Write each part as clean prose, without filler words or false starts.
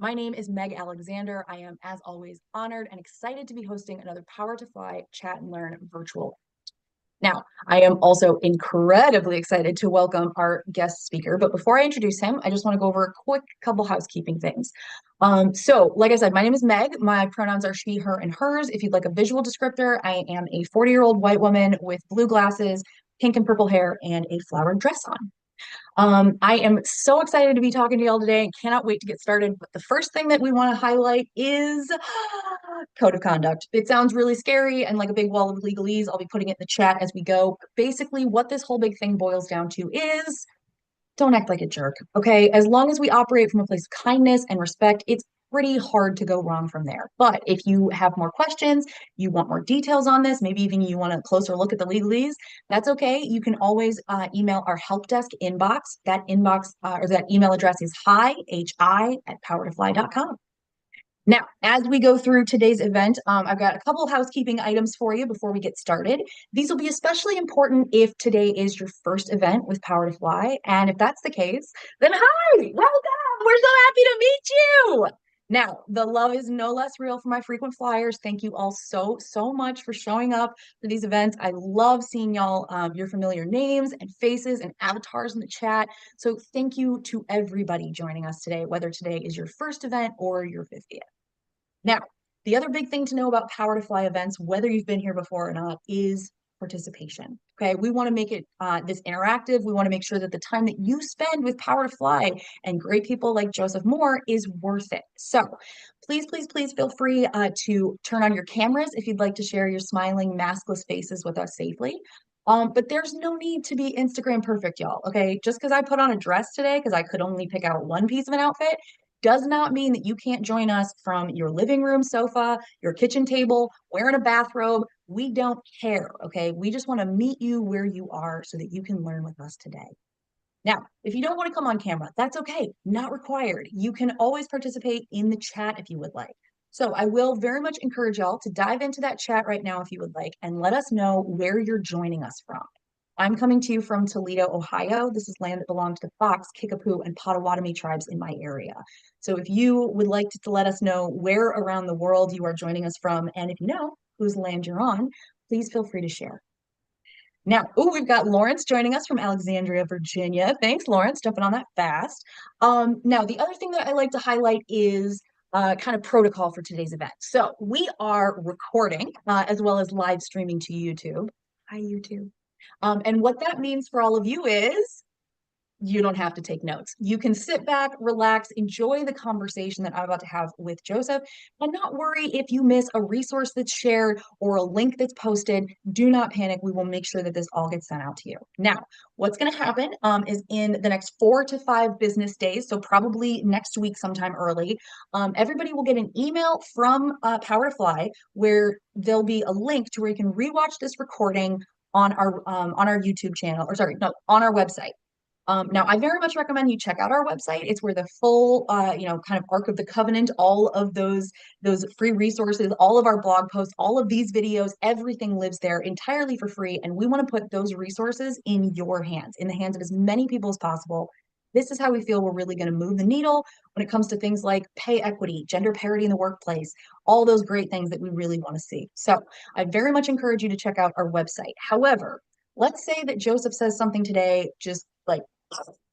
My name is Meg Alexander. I am, as always, honored and excited to be hosting another Power to Fly Chat and Learn virtual. Now, I am also incredibly excited to welcome our guest speaker. But before I introduce him, I just want to go over a quick couple housekeeping things. Like I said, my name is Meg. My pronouns are she, her, and hers. If you'd like a visual descriptor, I am a 40-year-old white woman with blue glasses, pink and purple hair, and a flowered dress on. I am so excited to be talking to y'all today and cannot wait to get started. But the first thing that we want to highlight is code of conduct. It sounds really scary and like a big wall of legalese. I'll be putting it in the chat as we go. But basically, what this whole big thing boils down to is don't act like a jerk. Okay. As long as we operate from a place of kindness and respect, it's pretty hard to go wrong from there. But if you have more questions, you want more details on this, maybe even you want a closer look at the legalese, that's okay. You can always email our help desk inbox. That inbox or that email address is hi at powertofly.com. Now, as we go through today's event, I've got a couple of housekeeping items for you before we get started. These will be especially important if today is your first event with Power to Fly. And if that's the case, then hi, welcome. We're so happy to meet you. Now, the love is no less real for my frequent flyers. Thank you all so much for showing up for these events. I love seeing y'all, your familiar names and faces and avatars in the chat. So thank you to everybody joining us today, whether today is your first event or your 50th. Now, the other big thing to know about Power to Fly events, whether you've been here before or not, is participation. Okay, we want to make it this interactive. We want to make sure that the time that you spend with Power to Fly and great people like Joseph Moore is worth it. So please feel free to turn on your cameras if you'd like to share your smiling, maskless faces with us safely. But there's no need to be Instagram perfect, y'all. Okay, just because I put on a dress today, because I could only pick out one piece of an outfit, does not mean that you can't join us from your living room sofa, your kitchen table, wearing a bathrobe. We don't care, okay? We just want to meet you where you are so that you can learn with us today. Now, if you don't want to come on camera, that's okay, not required. You can always participate in the chat if you would like. So I will very much encourage y'all to dive into that chat right now if you would like, and let us know where you're joining us from. I'm coming to you from Toledo, Ohio. This is land that belongs to the Fox, Kickapoo, and Potawatomi tribes in my area. So if you would like to let us know where around the world you are joining us from, and if you know whose land you're on, please feel free to share. Now, we've got Lawrence joining us from Alexandria, Virginia. Thanks, Lawrence, jumping on that fast. Now, the other thing that I like to highlight is kind of protocol for today's event. So we are recording as well as live streaming to YouTube. Hi, YouTube. And what that means for all of you is you don't have to take notes. You can sit back, relax, enjoy the conversation that I'm about to have with Joseph, and not worry if you miss a resource that's shared or a link that's posted. Do not panic. We will make sure that this all gets sent out to you. Now, what's going to happen is in the next 4 to 5 business days, so probably next week sometime early, everybody will get an email from Power to Fly where there'll be a link to where you can rewatch this recording on our YouTube channel, or sorry, no, on our website. Now, I very much recommend you check out our website. It's where the full, kind of Arc of the Covenant, all of those free resources, all of our blog posts, all of these videos, everything lives there entirely for free. And we want to put those resources in your hands, in the hands of as many people as possible. This is how we feel we're really going to move the needle when it comes to things like pay equity, gender parity in the workplace, all those great things that we really want to see. So I very much encourage you to check out our website. However, let's say that Joseph says something today, just like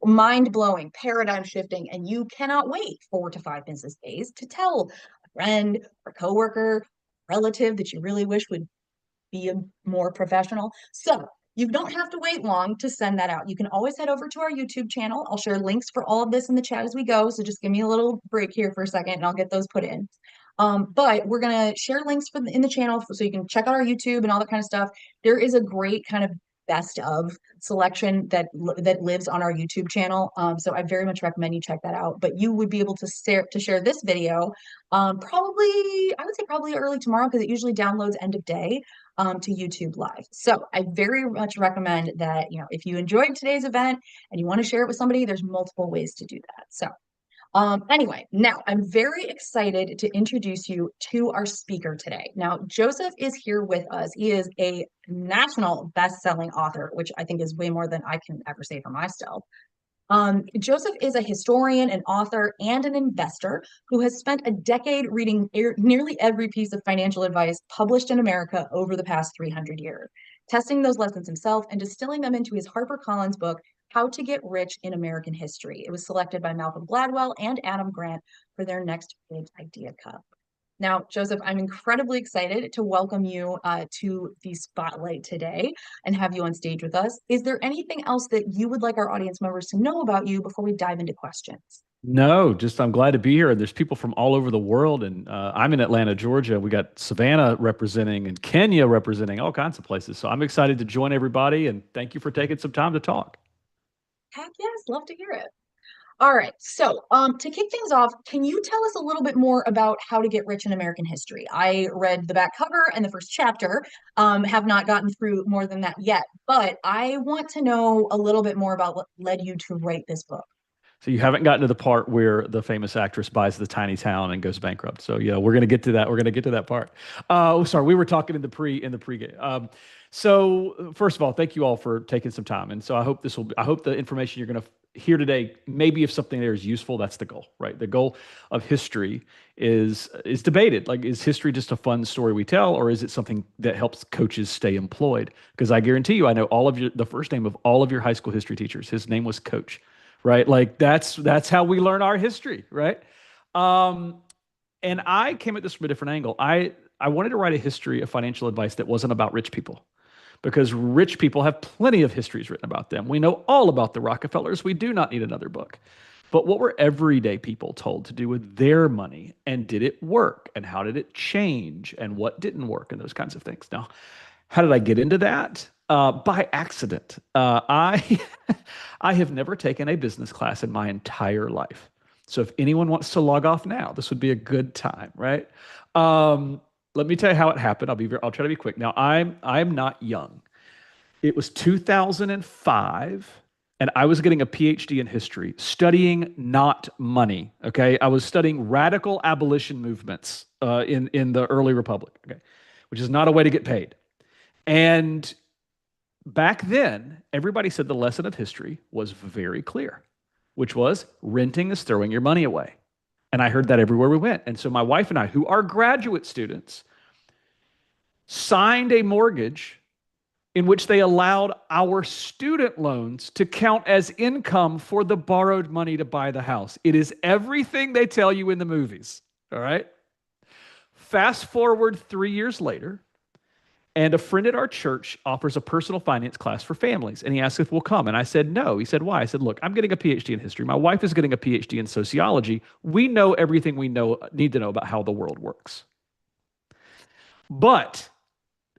mind blowing, paradigm shifting, and you cannot wait 4 to 5 business days to tell a friend or coworker, relative that you really wish would be a more professional. So you don't have to wait long to send that out. You can always head over to our YouTube channel. I'll share links for all of this in the chat as we go. So just give me a little break here for a second and I'll get those put in. But we're going to share links in the channel so you can check out our YouTube and all that kind of stuff. There is a great kind of best of selection that lives on our YouTube channel. So I very much recommend you check that out. But you would be able to share this video probably, I would say probably early tomorrow because it usually downloads end of day to YouTube Live. So I very much recommend that, if you enjoyed today's event and you want to share it with somebody, there's multiple ways to do that. So anyway, now I'm very excited to introduce you to our speaker today. Now, Joseph is here with us. He is a national best-selling author, which I think is way more than I can ever say for myself. Joseph is a historian, an author, and an investor who has spent a decade reading nearly every piece of financial advice published in America over the past 300 years, testing those lessons himself and distilling them into his HarperCollins book, How to Get Rich in American History. It was selected by Malcolm Gladwell and Adam Grant for their next Big Idea Cup. Now, Joseph, I'm incredibly excited to welcome you to the spotlight today and have you on stage with us. Is there anything else that you would like our audience members to know about you before we dive into questions? No, just I'm glad to be here. And there's people from all over the world. And I'm in Atlanta, Georgia. We got Savannah representing and Kenya representing all kinds of places. So I'm excited to join everybody. And thank you for taking some time to talk. Heck yes, love to hear it. All right. So, to kick things off, can you tell us a little bit more about how to get rich in American history? I read the back cover and the first chapter, have not gotten through more than that yet, but I want to know a little bit more about what led you to write this book. So you haven't gotten to the part where the famous actress buys the tiny town and goes bankrupt. So yeah, we're gonna get to that. We're gonna get to that part. Sorry, we were talking in the pregame. So first of all, thank you all for taking some time. And so I hope the information you're gonna hear today, maybe if something there is useful, that's the goal, right? The goal of history is debated. Like, is history just a fun story we tell, or is it something that helps coaches stay employed? Because I guarantee you, I know the first name of all of your high school history teachers. His name was Coach, right? Like that's how we learn our history, right? Um, and I came at this from a different angle. I wanted to write a history of financial advice that wasn't about rich people, because rich people have plenty of histories written about them. We know all about the Rockefellers. We do not need another book. But what were everyday people told to do with their money? And did it work? And how did it change? And what didn't work? And those kinds of things. Now, how did I get into that? By accident. I I have never taken a business class in my entire life. So if anyone wants to log off now, this would be a good time, right? Let me tell you how it happened. I'll try to be quick. Now, I'm not young. It was 2005, and I was getting a PhD in history, studying not money. Okay, I was studying radical abolition movements in the early republic. Okay, which is not a way to get paid. And back then, everybody said the lesson of history was very clear, which was renting is throwing your money away. And I heard that everywhere we went. And so my wife and I, who are graduate students, signed a mortgage in which they allowed our student loans to count as income for the borrowed money to buy the house. It is everything they tell you in the movies. All right. Fast forward 3 years later, and a friend at our church offers a personal finance class for families. And he asked if we'll come. And I said, no. He said, why? I said, look, I'm getting a PhD in history. My wife is getting a PhD in sociology. We know everything we need to know about how the world works. But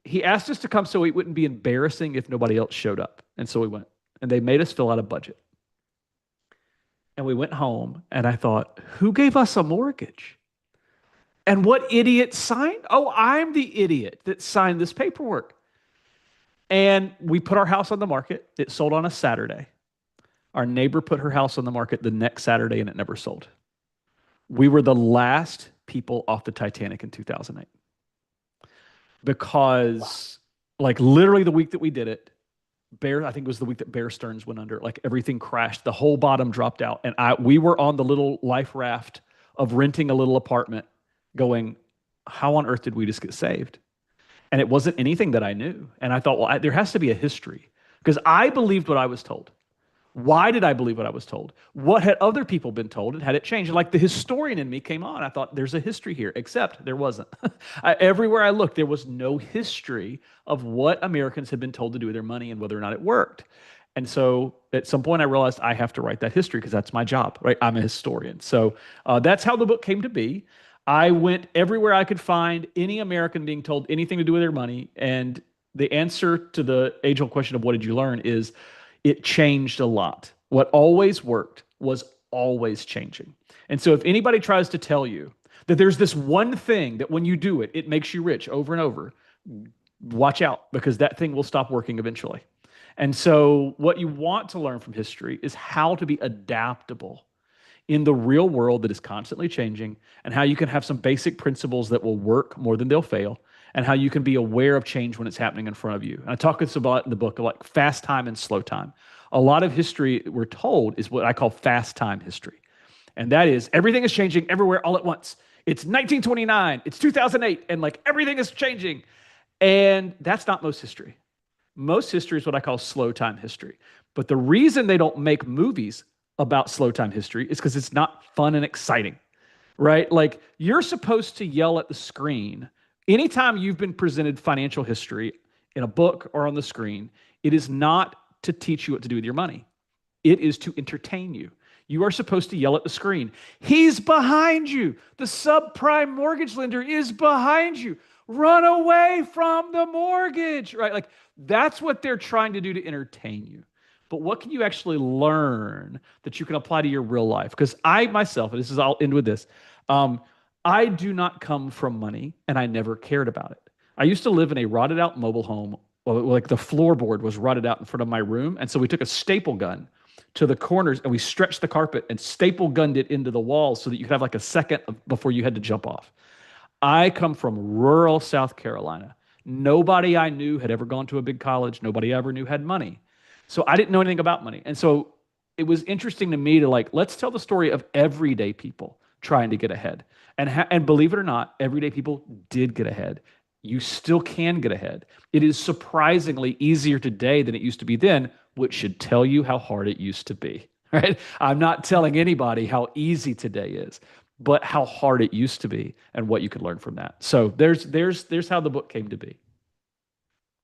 he asked us to come so it wouldn't be embarrassing if nobody else showed up. And so we went. And they made us fill out a budget. And we went home. And I thought, who gave us a mortgage? And what idiot signed? Oh, I'm the idiot that signed this paperwork. And we put our house on the market. It sold on a Saturday. Our neighbor put her house on the market the next Saturday, and it never sold. We were the last people off the Titanic in 2008. Because, like, literally the week that we did it, I think it was the week that Bear Stearns went under. Like, everything crashed. The whole bottom dropped out. And we were on the little life raft of renting a little apartment, going, how on earth did we just get saved? And it wasn't anything that I knew. And I thought, well, there has to be a history, because I believed what I was told. Why did I believe what I was told? What had other people been told, and had it changed? Like, the historian in me came on. I thought, there's a history here, except there wasn't. Everywhere I looked, there was no history of what Americans had been told to do with their money and whether or not it worked. And so at some point I realized I have to write that history, because that's my job, right? I'm a historian. So that's how the book came to be. I went everywhere I could find any American being told anything to do with their money. And the answer to the age-old question of what did you learn is it changed a lot. What always worked was always changing. And so if anybody tries to tell you that there's this one thing that when you do it, it makes you rich over and over, watch out, because that thing will stop working eventually. And so what you want to learn from history is how to be adaptable in the real world that is constantly changing, and how you can have some basic principles that will work more than they'll fail, and how you can be aware of change when it's happening in front of you. And I talk about in the book like fast time and slow time. A lot of history we're told is what I call fast time history. And that is everything is changing everywhere all at once. It's 1929, it's 2008, and like everything is changing. And that's not most history. Most history is what I call slow time history. But the reason they don't make movies about slow time history is because it's not fun and exciting, right? Like you're supposed to yell at the screen anytime you've been presented financial history in a book or on the screen. It is not to teach you what to do with your money. It is to entertain you. You are supposed to yell at the screen. He's behind you. The subprime mortgage lender is behind you. Run away from the mortgage, right? Like that's what they're trying to do to entertain you. But what can you actually learn that you can apply to your real life? Because I myself, and this is, I'll end with this. I do not come from money and I never cared about it. I used to live in a rotted out mobile home. Well, like the floorboard was rotted out in front of my room. And so we took a staple gun to the corners and we stretched the carpet and staple gunned it into the walls so that you could have like a second before you had to jump off. I come from rural South Carolina. Nobody I knew had ever gone to a big college. Nobody I ever knew had money. So I didn't know anything about money. And so it was interesting to me to like, let's tell the story of everyday people trying to get ahead. And believe it or not, everyday people did get ahead. You still can get ahead. It is surprisingly easier today than it used to be then, which should tell you how hard it used to be, right? I'm not telling anybody how easy today is, but how hard it used to be and what you could learn from that. So there's how the book came to be.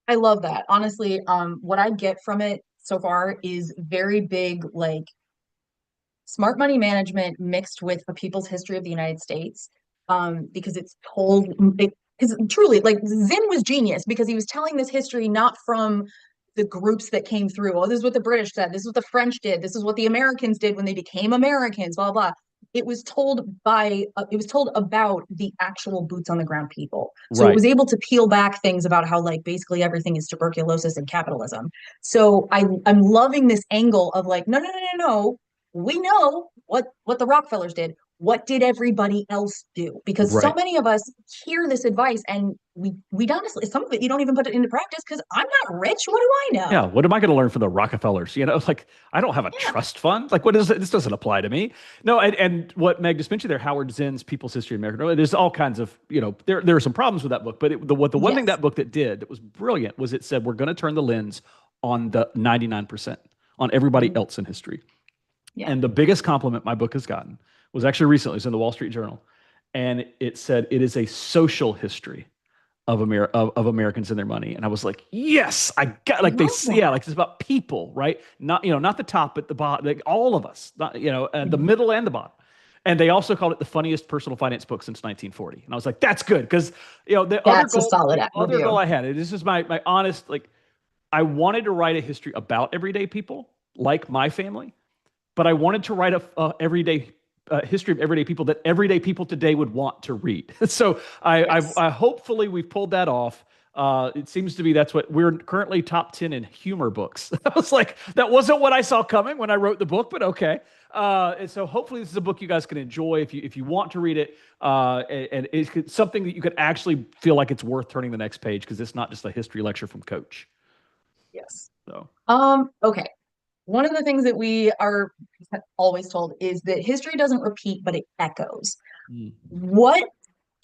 I love that. Honestly, what I get from it so far is very big, like smart money management mixed with a people's history of the United States. Because it's told because truly, like Zinn was genius because he was telling this history not from the groups that came through. Oh, this is what the British said. This is what the French did. This is what the Americans did when they became Americans. Blah blah. It was told about the actual boots on the ground people. So it Right. was able to peel back things about how like basically everything is tuberculosis and capitalism. So I'm loving this angle of like no. We know what the Rockefellers did. What did everybody else do? Because so Right. many of us hear this advice and we honestly, some of it you don't even put it into practice because I'm not rich. What do I Yeah. know? What am I going to learn from the Rockefellers? You know, like I don't have a Yeah, trust fund. Like what is it? This doesn't apply to me. No. And what Meg just mentioned there, Howard Zinn's People's History of America. No, there's all kinds of, there are some problems with that book, but the one thing yes, that book that did that was brilliant was it said, we're going to turn the lens on the 99%, on everybody else in history. yeah. And the biggest compliment my book has gotten was actually recently. It's in the Wall Street Journal, and it said it is a social history of Americans and their money. And I was like, yes, I got I like they love yeah, that. like it's about people, right? Not not the top, but the bottom, like all of us, not, the Mhm. middle and the bottom. And they also called it the funniest personal finance book since 1940. And I was like, that's good because That's a solid the other goal review. I had, and this is my honest like I wanted to write a history about everyday people like my family, but I wanted to write a everyday history of everyday people that everyday people today would want to read. So Yes. I hopefully we've pulled that off. It seems to be that's what we're currently top 10 in humor books. I was like, that wasn't what I saw coming when I wrote the book, but okay. And so hopefully this is a book you guys can enjoy if you want to read it. And it's something that you could actually feel like it's worth turning the next page because it's not just a history lecture from Coach. Yes. So. Okay. One of the things that we are always told is that history doesn't repeat, but it echoes. Mm. What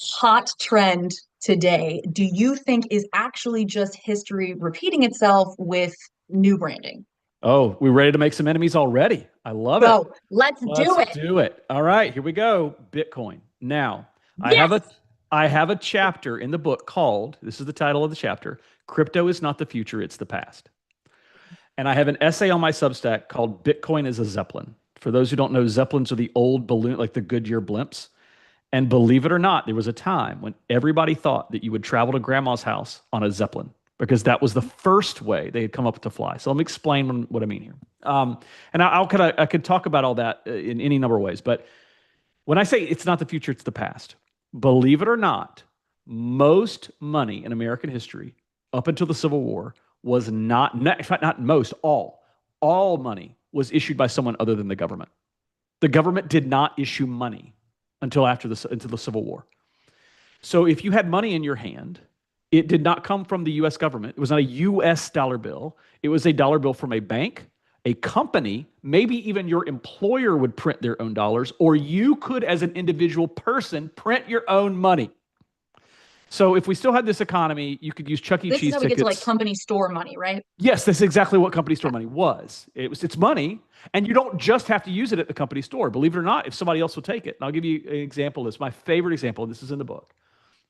hot trend today do you think is actually just history repeating itself with new branding? Oh, we ready to make some enemies already? I love it. Go. Let's do Let's it. do it. All right, here we go. Bitcoin. Now, I have a Yes. I have a chapter in the book called, this is the title of the chapter, Crypto is not the future, it's the past. And I have an essay on my Substack called Bitcoin is a Zeppelin. For those who don't know, Zeppelins are the old balloon, like the Goodyear blimps. And believe it or not, there was a time when everybody thought that you would travel to grandma's house on a Zeppelin because that was the first way they had come up to fly. So let me explain what I mean here. And I could talk about all that in any number of ways, but when I say it's not the future, it's the past. Believe it or not, most money in American history up until the Civil War was in fact, not most, all money was issued by someone other than the government. The government did not issue money until the Civil War. So if you had money in your hand, it did not come from the U.S. government. It was not a U.S. dollar bill. It was a dollar bill from a bank, A company, maybe even your employer would print their own dollars, or you could, as an individual person, print your own money. So if we still had this economy, you could use Chuck E. This is Cheese how we get to like tickets. company store money, right? Yes, that's exactly what company store Yeah. money was. It's money, and you don't just have to use it at the company store. Believe it or not, if somebody else will take it. And I'll give you an example. This my favorite example. This is in the book.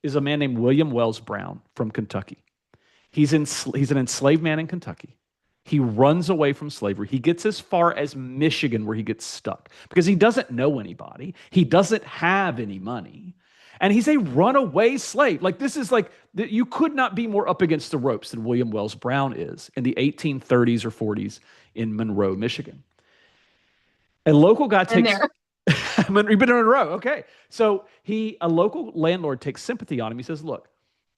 Is a man named William Wells Brown from Kentucky. He's an enslaved man in Kentucky. He runs away from slavery. He gets as far as Michigan where he gets stuck because he doesn't know anybody. He doesn't have any money. And he's a runaway slave. Like this is like you could not be more up against the ropes than William Wells Brown is in the 1830s or 40s in Monroe, Michigan. A local guy And takes there. you've been in Monroe. Okay. So a local landlord takes sympathy on him. He says, look,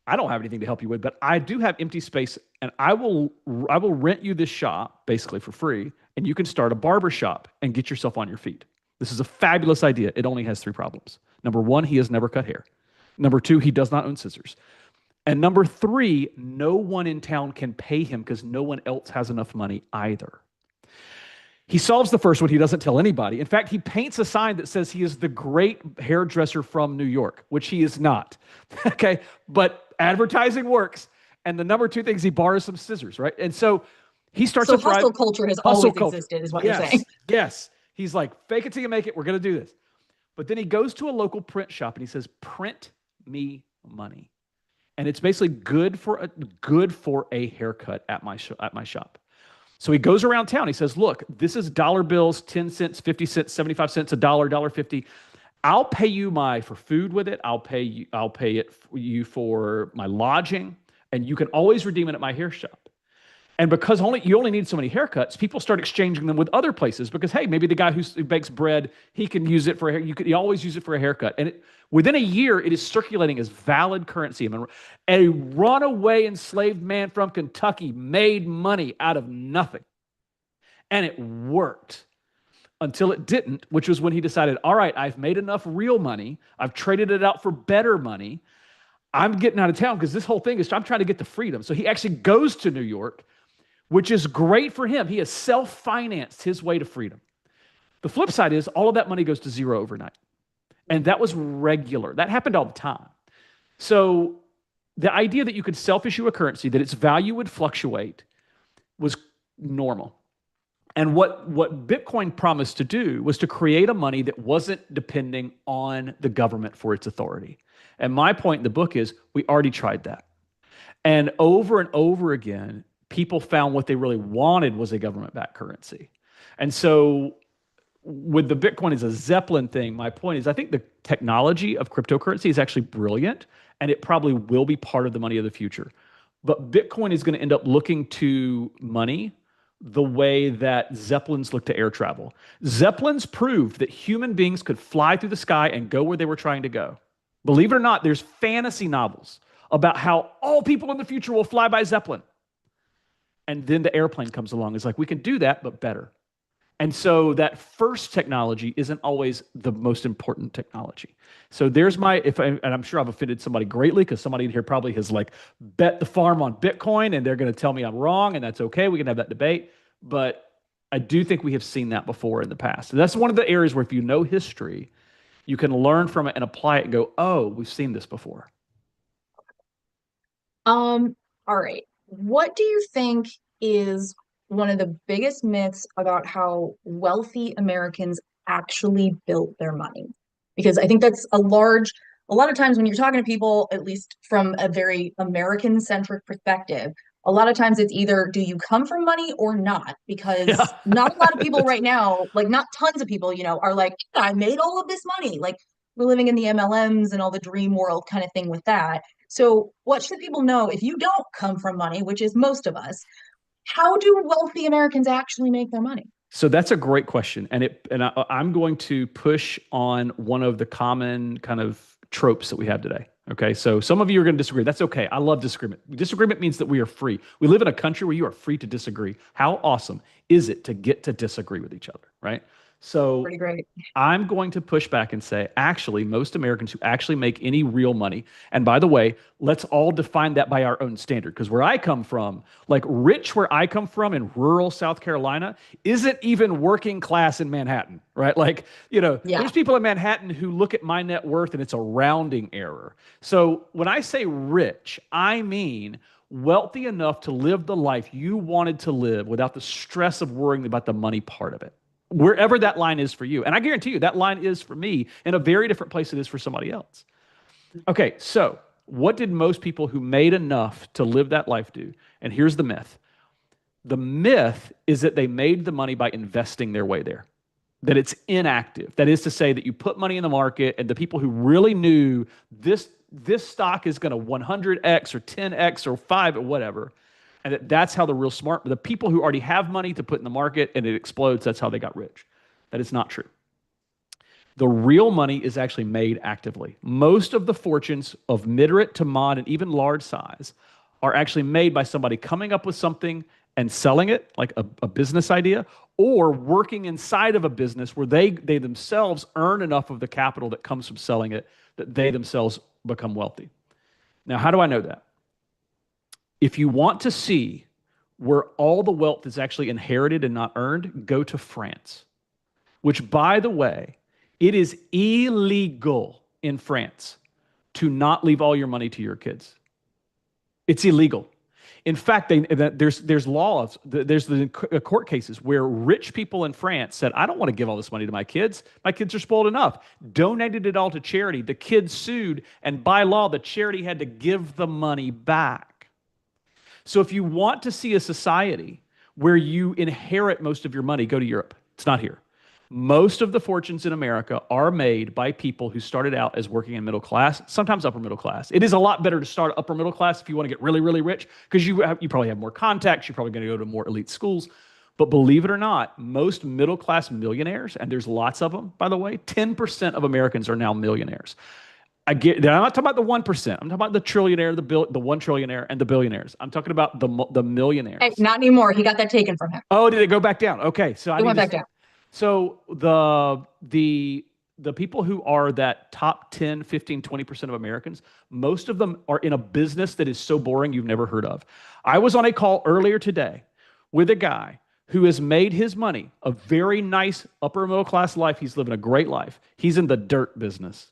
I don't have anything to help you with, but I do have empty space and I will rent you this shop basically for free. And you can start a barber shop and get yourself on your feet. This is a fabulous idea. It only has three problems. Number one, he has never cut hair. Number two, he does not own scissors. And number three, no one in town can pay him because no one else has enough money either. He solves the first one. He doesn't tell anybody. In fact, he paints a sign that says he is the great hairdresser from New York, which he is not. Okay. But advertising works. And the number two thing is he borrows some scissors, right? And so he starts So to thrive. hustle culture has Hustle always culture. existed, is what you're saying. Yes. Yes. He's like, fake it till you make it. We're going to do this. But then he goes to a local print shop and he says, print me money. And it's basically good for a haircut at my shop. So he goes around town. He says, look, this is dollar bills, 10 cents, 50 cents, 75 cents, $1.50. I'll pay you for food with it. I'll pay you for my lodging, and you can always redeem it at my hair shop. And because you only need so many haircuts, people start exchanging them with other places because, hey, maybe the guy who bakes bread, he can use it for you always use it for a haircut. And within a year, it is circulating as valid currency. I mean, a runaway enslaved man from Kentucky made money out of nothing. And it worked until it didn't, which was when he decided, all right, I've made enough real money. I've traded it out for better money. I'm getting out of town because this whole thing is I'm trying to get to freedom. So he actually goes to New York, which is great for him. He has self-financed his way to freedom. The flip side is all of that money goes to zero overnight. And that was regular. That happened all the time. So the idea that you could self-issue a currency, that its value would fluctuate, was normal. And what Bitcoin promised to do was to create a money that wasn't depending on the government for its authority. And my point in the book is we already tried that. And over again, people found what they really wanted was a government-backed currency. And so with the Bitcoin as a Zeppelin thing, my point is I think the technology of cryptocurrency is actually brilliant, and it probably will be part of the money of the future. But Bitcoin is going to end up looking to money the way that Zeppelins look to air travel. Zeppelins proved that human beings could fly through the sky and go where they were trying to go. Believe it or not, there's fantasy novels about how all people in the future will fly by Zeppelin. And then the airplane comes along. It's like, we can do that, but better. And so that first technology isn't always the most important technology. So there's and I'm sure I've offended somebody greatly because somebody in here probably has like bet the farm on Bitcoin and they're going to tell me I'm wrong, and that's okay. We can have that debate. But I do think we have seen that before in the past. And that's one of the areas where if you know history, you can learn from it and apply it and go, oh, we've seen this before. All right. What do you think is one of the biggest myths about how wealthy Americans actually built their money? Because I think that's a lot of times when you're talking to people, at least from a very American-centric perspective, a lot of times it's either do you come from money or not? Yeah. Because not a lot of people right now, like not tons of people, are like, yeah, I made all of this money. Like we're living in the MLMs and all the dream world kind of thing with that. So what should people know if you don't come from money, which is most of us? How do wealthy Americans actually make their money? So that's a great question. I'm going to push on one of the common kind of tropes that we have today. Okay. So some of you are going to disagree. That's okay. I love disagreement. Disagreement means that we are free. We live in a country where you are free to disagree. How awesome is it to get to disagree with each other? Right. So Pretty great. I'm going to push back and say, actually, most Americans who actually make any real money, and by the way, let's all define that by our own standard. Because where I come from, like rich where I come from in rural South Carolina, isn't even working class in Manhattan, right? Like, Yeah. there's people in Manhattan who look at my net worth and it's a rounding error. So when I say rich, I mean wealthy enough to live the life you wanted to live without the stress of worrying about the money part of it, wherever that line is for you. And I guarantee you that line is for me in a very different place it is for somebody else. Okay, so what did most people who made enough to live that life do? And here's the myth. The myth is that they made the money by investing their way there, that it's inactive. That is to say that you put money in the market and the people who really knew this stock is going to 100x or 10x or 5 or whatever, and that's how the real smart, the people who already have money to put in the market and it explodes, that's how they got rich. That is not true. The real money is actually made actively. Most of the fortunes of moderate to mod and even large size are actually made by somebody coming up with something and selling it, like a business idea, or working inside of a business where they themselves earn enough of the capital that comes from selling it that they themselves become wealthy. Now, how do I know that? If you want to see where all the wealth is actually inherited and not earned, go to France, which, by the way, it is illegal in France to not leave all your money to your kids. It's illegal. In fact, there's laws, there's the court cases where rich people in France said, I don't want to give all this money to my kids. My kids are spoiled enough. Donated it all to charity. The kids sued, and by law, the charity had to give the money back. So if you want to see a society where you inherit most of your money, go to Europe. It's not here. Most of the fortunes in America are made by people who started out as working in middle class, sometimes upper middle class. It is a lot better to start upper middle class if you want to get really, really rich, because you probably have more contacts. You're probably going to go to more elite schools. But believe it or not, most middle class millionaires, and there's lots of them, by the way, 10% of Americans are now millionaires. I'm not talking about the 1%. I'm talking about the trillionaire, the 1 trillionaire, and the billionaires. I'm talking about the millionaires. Hey, not anymore. He got that taken from him. Oh, did it go back down? Okay, so He went back down. So the people who are that top 10, 15, 20% of Americans, most of them are in a business that is so boring you've never heard of. I was on a call earlier today with a guy who has made his money a very nice upper middle class life. He's living a great life. He's in the dirt business.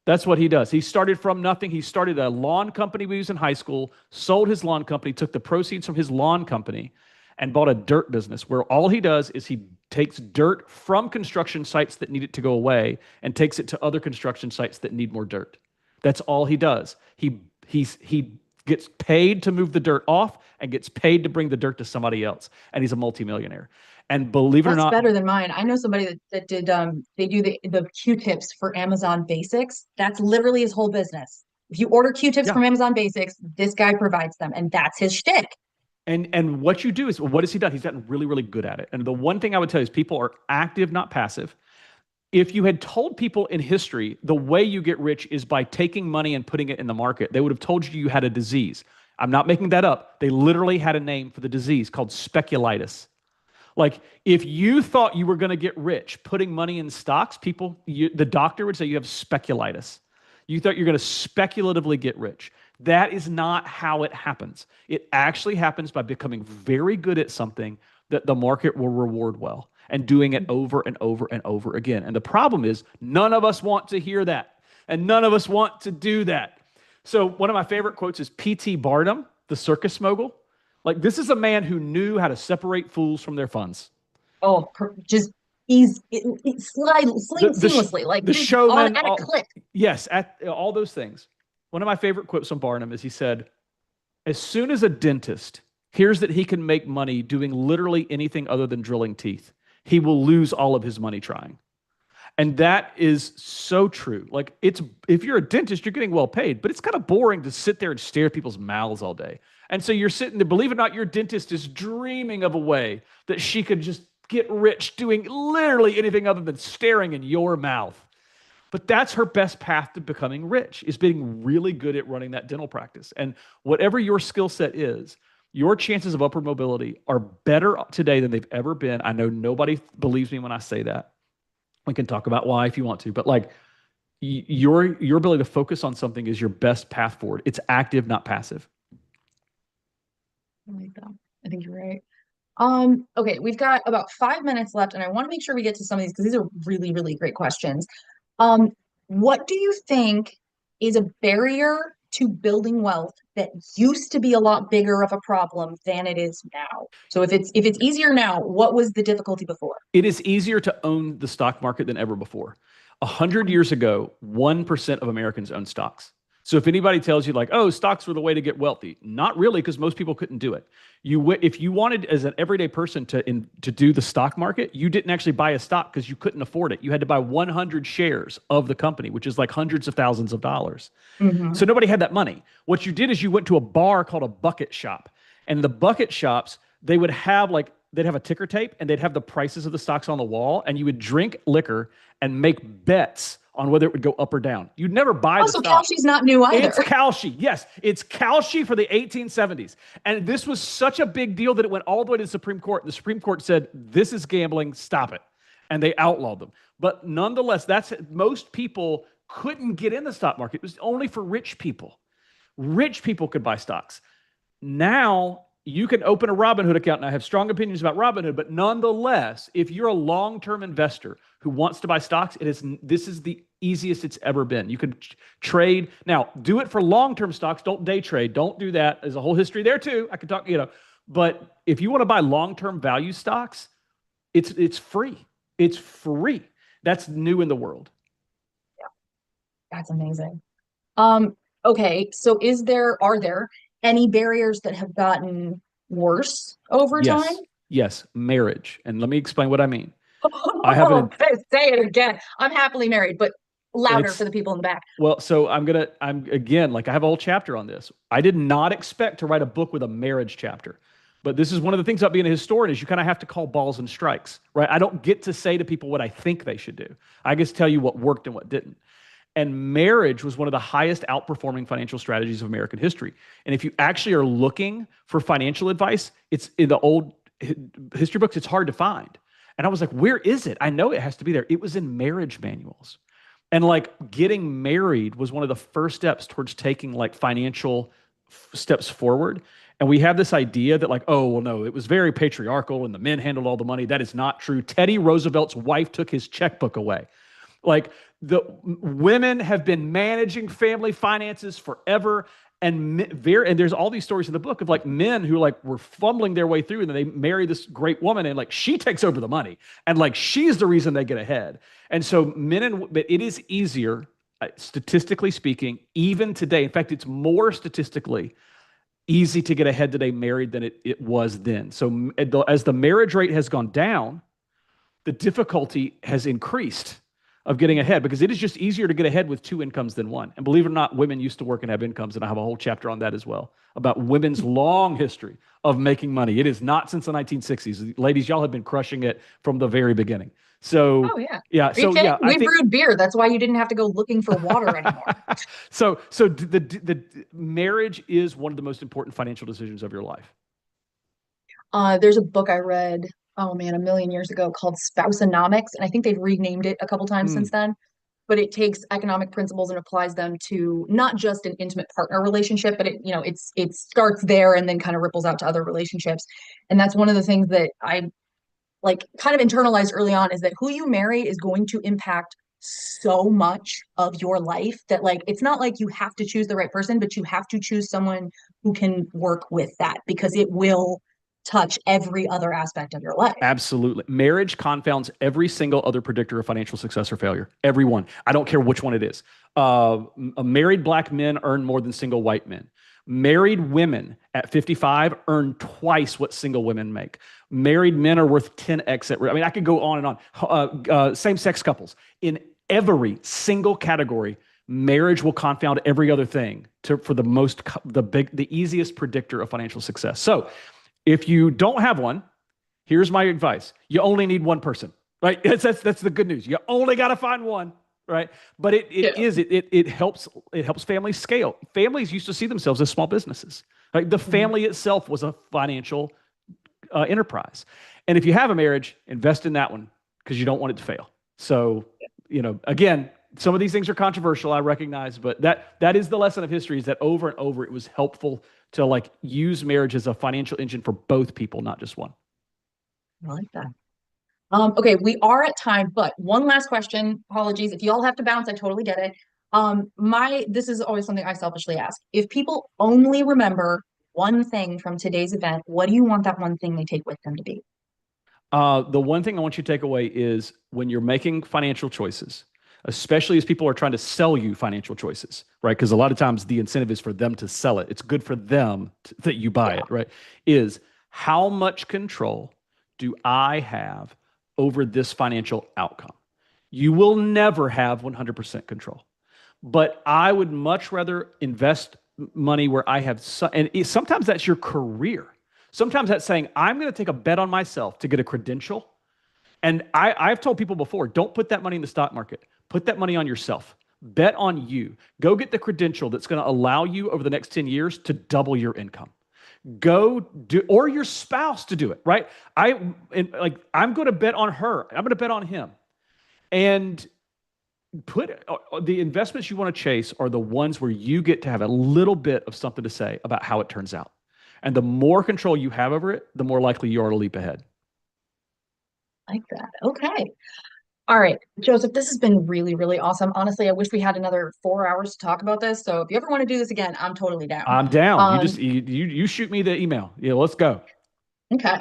That's what he does. He started from nothing. He started a lawn company when he was in high school, sold his lawn company, took the proceeds from his lawn company, and bought a dirt business where all he does is he takes dirt from construction sites that need it to go away and takes it to other construction sites that need more dirt. That's all he does. He gets paid to move the dirt off and gets paid to bring the dirt to somebody else. And he's a multimillionaire. And believe it or That's not, better than mine. I know somebody that did they do the Q-tips for Amazon Basics. That's literally his whole business. If you order Q-tips yeah. from Amazon Basics, this guy provides them, and that's his shtick. And what you do is, what has he done? He's gotten really, really good at it. And the one thing I would tell you is people are active, not passive. If you had told people in history the way you get rich is by taking money and putting it in the market, they would have told you you had a disease. I'm not making that up. They literally had a name for the disease called speculitis. Like if you thought you were going to get rich putting money in stocks, the doctor would say you have speculitis. You thought you're going to speculatively get rich. That is not how it happens. It actually happens by becoming very good at something that the market will reward well and doing it over and over and over again. And the problem is none of us want to hear that. And none of us want to do that. So one of my favorite quotes is P.T. Barnum, the circus mogul. Like this is a man who knew how to separate fools from their funds. Oh, just slide seamlessly, like the showman at a clip. Yes, at all those things. One of my favorite quotes from Barnum is he said, as soon as a dentist hears that he can make money doing literally anything other than drilling teeth, he will lose all of his money trying. And that is so true. Like if you're a dentist, you're getting well paid, but it's kind of boring to sit there and stare at people's mouths all day. And so you're sitting there, believe it or not, your dentist is dreaming of a way that she could just get rich doing literally anything other than staring in your mouth. But that's her best path to becoming rich, is being really good at running that dental practice. And whatever your skill set is, Your chances of upward mobility are better today than they've ever been. I know nobody believes me when I say that. We can talk about why if you want to, but like your ability to focus on something is your best path forward. It's active, not passive. I like that. I think you're right. Okay, we've got about 5 minutes left, and I want to make sure we get to some of these because these are really, really great questions. Um, what do you think is a barrier to building wealth that used to be a lot bigger of a problem than it is now? So if it's easier now, what was the difficulty before? It is easier to own the stock market than ever before. 100 years ago, 1% of Americans owned stocks. So if anybody tells you like, oh, stocks were the way to get wealthy, not really, because most people couldn't do it. If you wanted as an everyday person to do the stock market, you didn't actually buy a stock because you couldn't afford it. You had to buy 100 shares of the company, which is like hundreds of thousands of dollars. So Hmm. nobody had that money. What you did is you went to a bar called a bucket shop. And the bucket shops, they would have like, they'd have a ticker tape and they'd have the prices of the stocks on the wall. And you would drink liquor and make bets on whether it would go up or down. You'd never buy the Also, stock. Kalshi's not new either. It's Kalshi. Yes, it's Kalshi for the 1870s. And this was such a big deal that it went all the way to the Supreme Court. The Supreme Court said, this is gambling, stop it. And they outlawed them. But nonetheless, most people couldn't get in the stock market. It was only for rich people. Rich people could buy stocks. Now you can open a Robinhood account, and I have strong opinions about Robinhood, but nonetheless, if you're a long-term investor who wants to buy stocks, this is the easiest it's ever been. You can trade. Now, do it for long-term stocks. Don't day trade. Don't do that. There's a whole history there too. I could talk, but if you want to buy long-term value stocks, it's free. It's free. That's new in the world. That's amazing. Okay, so are there any barriers that have gotten worse over time? Yes. Yes. Marriage. And let me explain what I mean. I have Oh, say it again. I'm happily married, but louder it's for the people in the back. Well, so I'm again, like I have a whole chapter on this. I did not expect to write a book with a marriage chapter. But this is one of the things about being a historian is you kind of have to call balls and strikes, right? I don't get to say to people what I think they should do. I just tell you what worked and what didn't. And marriage was one of the highest outperforming financial strategies of American history. And if you actually are looking for financial advice, it's in the old history books, it's hard to find. And I was like, where is it? I know it has to be there. It was in marriage manuals. And like getting married was one of the first steps towards taking like financial steps forward. And we have this idea that like, oh, well, no, it was very patriarchal and the men handled all the money. That is not true. Teddy Roosevelt's wife took his checkbook away. Like the women have been managing family finances forever. And there's all these stories in the book of like men who like were fumbling their way through and then they marry this great woman and like she takes over the money and like she's the reason they get ahead. And so but it is easier, statistically speaking, even today. In fact, it's more statistically easy to get ahead today married than it was then. So as the marriage rate has gone down, the difficulty has increased of getting ahead because it is just easier to get ahead with two incomes than one. And believe it or not, women used to work and have incomes, and I have a whole chapter on that as well about women's long history of making money. It is not since the 1960s. Ladies, y'all have been crushing it from the very beginning. So, Oh yeah. yeah. Are you So, kidding? yeah, I We think brewed beer. That's why you didn't have to go looking for water anymore. so the marriage is one of the most important financial decisions of your life. There's a book I read, oh man, a million years ago called Spouseonomics, and I think they've renamed it a couple times Hmm. since then. But it takes economic principles and applies them to not just an intimate partner relationship, but it starts there and then kind of ripples out to other relationships. And that's one of the things that I like kind of internalized early on is that who you marry is going to impact so much of your life that like it's not like you have to choose the right person, but you have to choose someone who can work with that because it will touch every other aspect of your life. Absolutely. Marriage confounds every single other predictor of financial success or failure. Every one. I don't care which one it is. Married black men earn more than single white men. Married women at 55 earn twice what single women make. Married men are worth 10x. I mean, I could go on and on. Same-sex couples. In every single category, marriage will confound every other thing for the easiest predictor of financial success. So if you don't have one, here's my advice. You only need one person, right? That's the good news. You only got to find one, right? But it helps families scale. Families used to see themselves as small businesses. Like the Mhm. family itself was a financial enterprise. And if you have a marriage, invest in that one because you don't want it to fail. So, again, some of these things are controversial, I recognize, but that is the lesson of history is that over and over it was helpful to like use marriage as a financial engine for both people, not just one. I like that. Okay, we are at time, but one last question. Apologies. If you all have to bounce, I totally get it. This is always something I selfishly ask. If people only remember one thing from today's event, what do you want that one thing they take with them to be? The one thing I want you to take away is when you're making financial choices, especially as people are trying to sell you financial choices, right? Because a lot of times the incentive is for them to sell it. It's good for them that you buy Yeah, it, right? Is how much control do I have over this financial outcome? You will never have 100% control, but I would much rather invest money where I have, and sometimes that's your career. Sometimes that's saying, I'm going to take a bet on myself to get a credential. And I've told people before, don't put that money in the stock market. Put that money on yourself. Bet on you. Go get the credential that's going to allow you over the next 10 years to double your income. Go do, or your spouse to do it, right? I'm going to bet on her. I'm going to bet on him. And put the investments you want to chase are the ones where you get to have a little bit of something to say about how it turns out. And the more control you have over it, the more likely you are to leap ahead. I like that. Okay. All right, Joseph, this has been really, really awesome. Honestly, I wish we had another 4 hours to talk about this. So if you ever want to do this again, I'm totally down. I'm down. You just Um, you shoot me the email. Yeah, let's go. okay.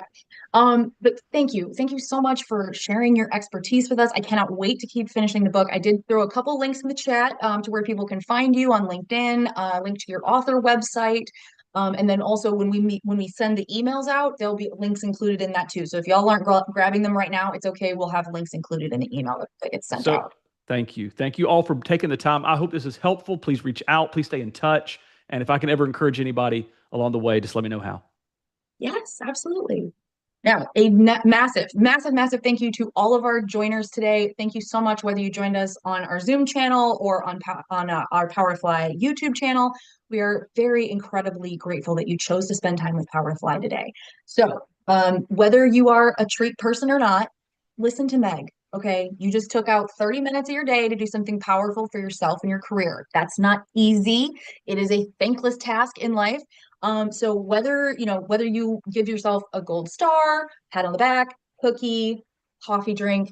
But thank you. Thank you so much for sharing your expertise with us. I cannot wait to keep finishing the book. I did throw a couple links in the chat to where people can find you on LinkedIn, link to your author website. And then also when we send the emails out, there'll be links included in that too. So if y'all aren't grabbing them right now, it's okay. We'll have links included in the email that gets sent So out. thank you. Thank you all for taking the time. I hope this is helpful. Please reach out. Please stay in touch. And if I can ever encourage anybody along the way, just let me know how. Yes, absolutely. Now, massive, massive, massive thank you to all of our joiners today. Thank you so much, whether you joined us on our Zoom channel or on our Powerfly YouTube channel. We are very incredibly grateful that you chose to spend time with Powerfly today. So, whether you are a treat person or not, listen to Meg. Okay, you just took out 30 minutes of your day to do something powerful for yourself and your career. That's not easy. It is a thankless task in life. So whether you give yourself a gold star, pat on the back, cookie, coffee drink,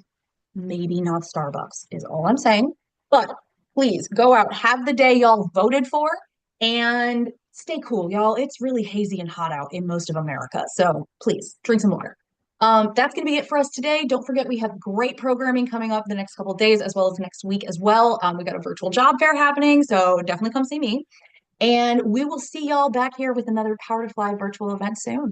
maybe not Starbucks is all I'm saying. But please go out, have the day y'all voted for, and stay cool, y'all. It's really hazy and hot out in most of America. So please drink some water. That's going to be it for us today. Don't forget, we have great programming coming up the next couple days, as well as next week as well. We got a virtual job fair happening, so definitely come see me. And we will see y'all back here with another Power to Fly virtual event soon.